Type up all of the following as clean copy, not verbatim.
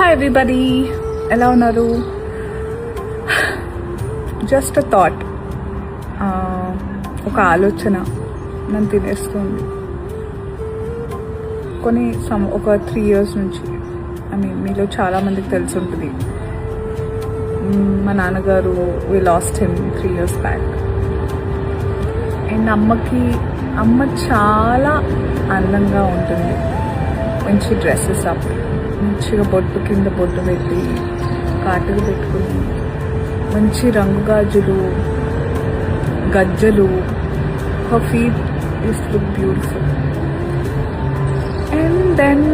Hi everybody, ఎలా ఉన్నారు? Just a thought, ఒక ఆలోచన నన్ను తినేస్తుంది. ఒక 3 years నుంచి. మీలో చాలామందికి తెలిసి ఉంటుంది, మా నాన్నగారు we lost him 3 years back. And అమ్మ చాలా అందంగా ఉంటుంది. మంచి డ్రెస్సెస్ అప్, మంచిగా బొట్టు కింద బొట్టు పెట్టి కాటుకు పెట్టుకుని, మంచి రంగు గాజులు, గజ్జలు. Her feet is look beautiful. And then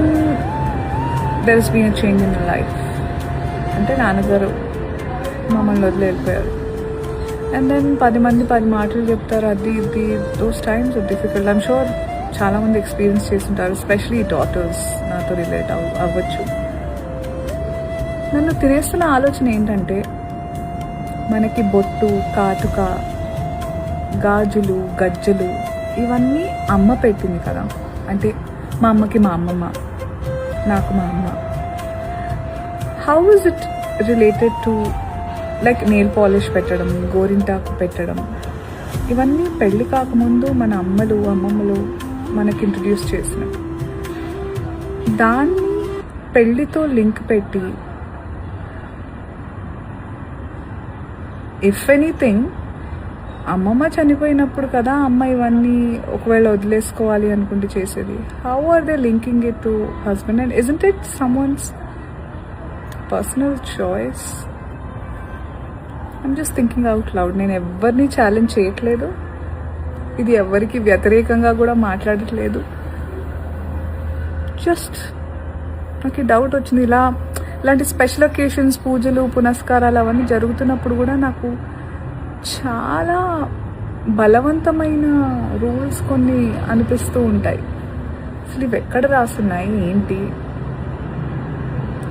there is been a change in life. అంటే నాన్నగారు మమ్మల్ని వదిలి వెళ్ళిపోయారు. అండ్ దెన్ 10 మంది 10 మాటలు చెప్తారు, అది ఇది. Those times are difficult. I'm sure చాలామంది ఎక్స్పీరియన్స్ చేస్తుంటారు, ఎస్పెషలీ డాటర్స్ నాతో రిలేట్ అవ్వచ్చు. నన్ను తినేస్తున్న ఆలోచన ఏంటంటే, మనకి బొట్టు, కాటుక, గాజులు, గజ్జలు ఇవన్నీ అమ్మ పెట్టింది కదా. అంటే మా అమ్మకి మా అమ్మమ్మ, నాకు మా అమ్మ. How is it related to like nail polish పెట్టడం, గోరింటాకు పెట్టడం, ఇవన్నీ పెళ్ళి కాకముందు మన అమ్మలు అమ్మమ్మలు మనకి ఇంట్రడ్యూస్ చేసిన దాన్ని పెళ్ళితో లింక్ పెట్టి, ఇఫ్ ఎనీథింగ్ అమ్మమ్మ చనిపోయినప్పుడు కదా అమ్మ ఇవన్నీ ఒకవేళ వదిలేసుకోవాలి అనుకుంటే చేసేది. How are they linking it to husband? And isn't it someone's personal choice? I'm just thinking out loud. నేను ఎవరిని ఛాలెంజ్ చేయట్లేదు, ఇది ఎవరికి వ్యతిరేకంగా కూడా మాట్లాడట్లేదు. జస్ట్ నాకు డౌట్ వచ్చింది. ఇలాంటి స్పెషల్ ఒకేషన్స్, పూజలు, పునస్కారాలు అవన్నీ జరుగుతున్నప్పుడు కూడా నాకు చాలా బలవంతమైన రూల్స్ కొన్ని అనిపిస్తూ ఉంటాయి. అసలు ఇవి ఎక్కడ రాస్తున్నాయి ఏంటి?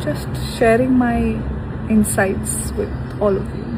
Just sharing my insights with all of you.